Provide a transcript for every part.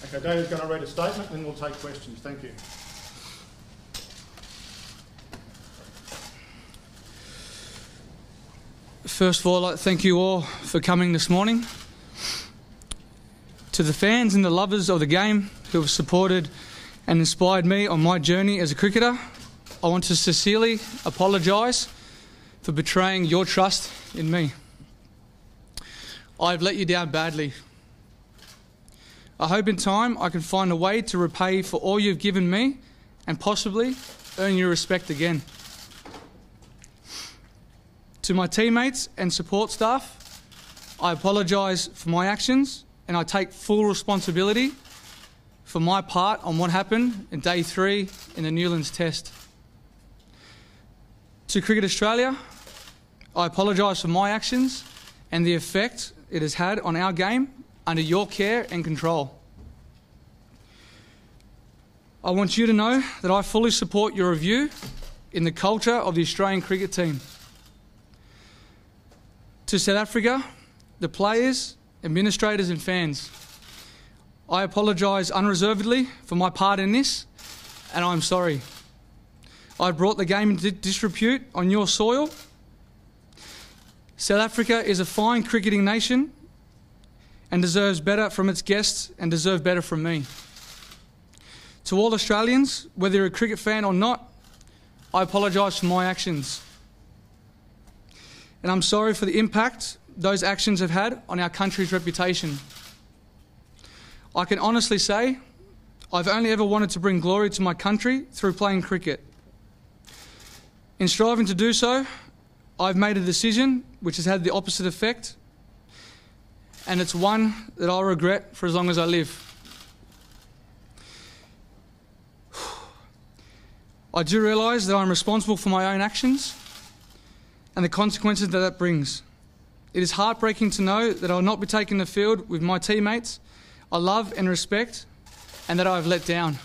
Okay, David's going to read a statement and then we'll take questions. Thank you. First of all, I'd like to thank you all for coming this morning. To the fans and the lovers of the game who have supported and inspired me on my journey as a cricketer, I want to sincerely apologise for betraying your trust in me. I've let you down badly. I hope in time I can find a way to repay for all you've given me and possibly earn your respect again. To my teammates and support staff, I apologise for my actions and I take full responsibility for my part on what happened in Day 3 in the Newlands Test. To Cricket Australia, I apologise for my actions and the effect it has had on our game under your care and control. I want you to know that I fully support your review in the culture of the Australian cricket team. To South Africa, the players, administrators and fans, I apologise unreservedly for my part in this, and I'm sorry. I brought the game into disrepute on your soil. South Africa is a fine cricketing nation and deserves better from its guests and deserve better from me. To all Australians, whether you're a cricket fan or not, I apologise for my actions. And I'm sorry for the impact those actions have had on our country's reputation. I can honestly say I've only ever wanted to bring glory to my country through playing cricket. In striving to do so, I've made a decision which has had the opposite effect, and it's one that I'll regret for as long as I live. I do realise that I'm responsible for my own actions and the consequences that that brings. It is heartbreaking to know that I will not be taking the field with my teammates I love and respect and that I have let down.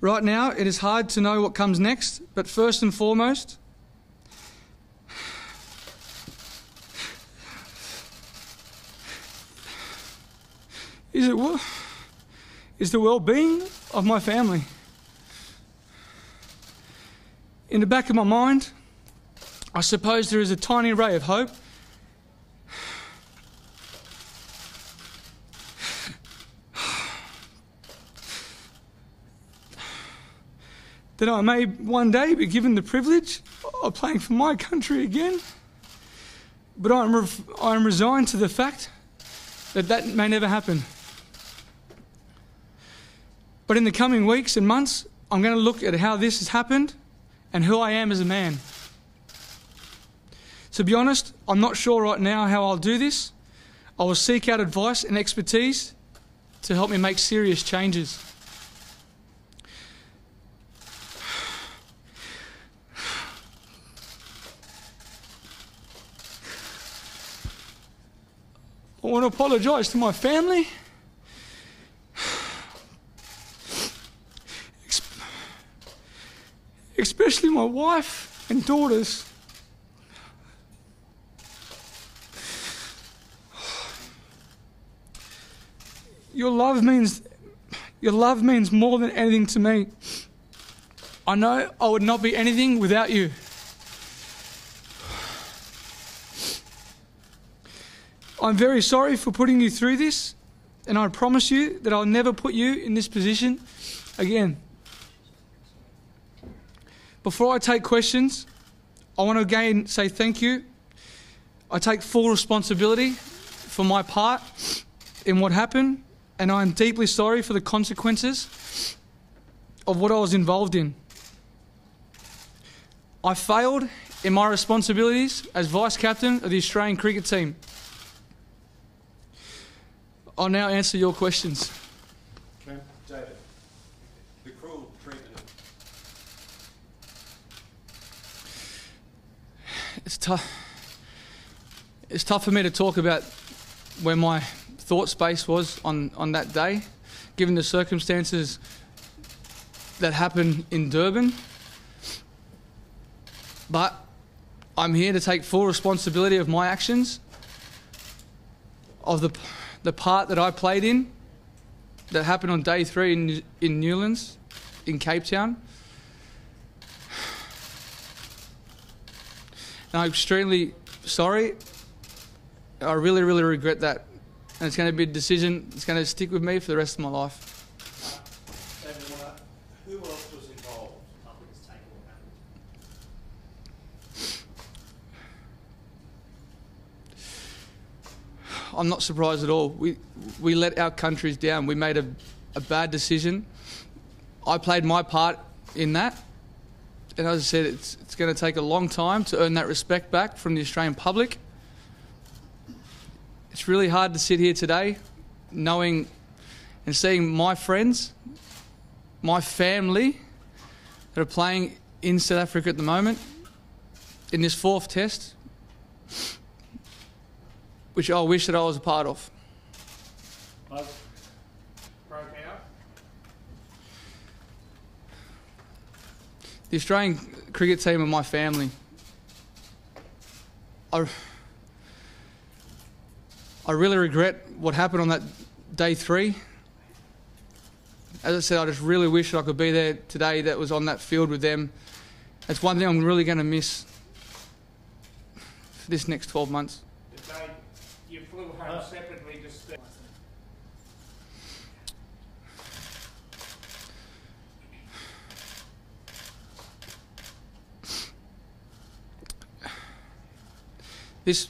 Right now, it is hard to know what comes next, but first and foremost, is the well-being of my family. In the back of my mind, I suppose there is a tiny ray of hope that I may one day be given the privilege of playing for my country again. But I'm resigned to the fact that that may never happen. But in the coming weeks and months, I'm going to look at how this has happened and who I am as a man. To be honest, I'm not sure right now how I'll do this. I will seek out advice and expertise to help me make serious changes. I want to apologise to my family, especially my wife and daughters. Your love means more than anything to me. I know I would not be anything without you. I'm very sorry for putting you through this, and I promise you that I'll never put you in this position again. Before I take questions, I want to again say thank you. I take full responsibility for my part in what happened, and I am deeply sorry for the consequences of what I was involved in. I failed in my responsibilities as vice-captain of the Australian cricket team. I'll now answer your questions. Okay. David, the cruel treatment. It's tough for me to talk about where my thought space was on that day, given the circumstances that happened in Durban. But I'm here to take full responsibility of my actions, of the part that I played in, that happened on day 3 in Newlands, in Cape Town. And I'm extremely sorry. I really, really regret that. And it's going to be a decision that's going to stick with me for the rest of my life. Who else was involved? I'm not surprised at all. We let our countries down. We made a bad decision. I played my part in that. And as I said, it's going to take a long time to earn that respect back from the Australian public. It's really hard to sit here today knowing and seeing my friends, my family that are playing in South Africa at the moment in this 4th test, which I wish that I was a part of. Broke out. The Australian cricket team are my family. I really regret what happened on that day 3. As I said, I just really wish I could be there today that was on that field with them. That's one thing I'm really going to miss for this next 12 months. The day you flew home separately to stay. This...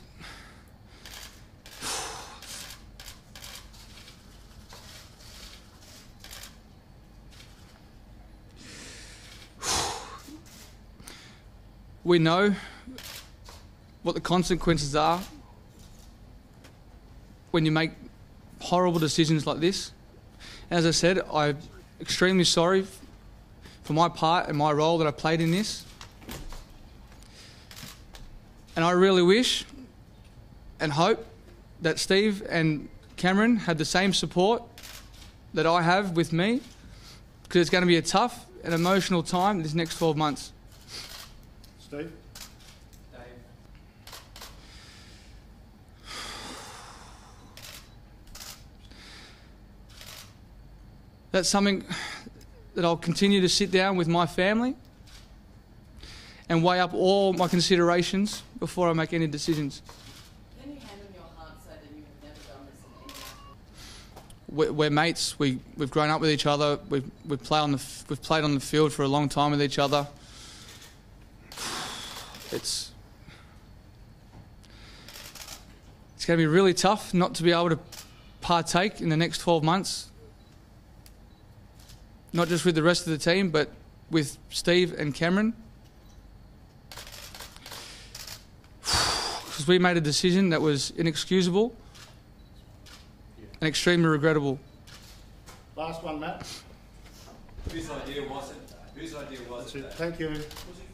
We know what the consequences are when you make horrible decisions like this. As I said, I'm extremely sorry for my part and my role that I played in this. And I really wish and hope that Steve and Cameron had the same support that I have with me, because it's going to be a tough and emotional time this next 12 months. Steve? Dave. That's something that I'll continue to sit down with my family and weigh up all my considerations before I make any decisions. Can you hand on your heart say that you have never done this in any way? We're mates. We've grown up with each other. We've played on the field for a long time with each other. It's going to be really tough not to be able to partake in the next 12 months. Not just with the rest of the team, but with Steve and Cameron. Because we made a decision that was inexcusable and extremely regrettable. Last one, Matt. Whose idea was it? Whose idea was That's it? it. Dave? Thank you.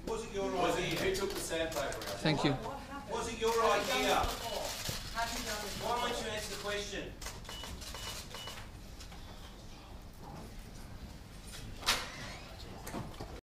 Was it your idea? Who took the sandpaper out? Thank you. What happened? Was it your Have you done idea? this before? Have you done this Why before? won't you answer the question?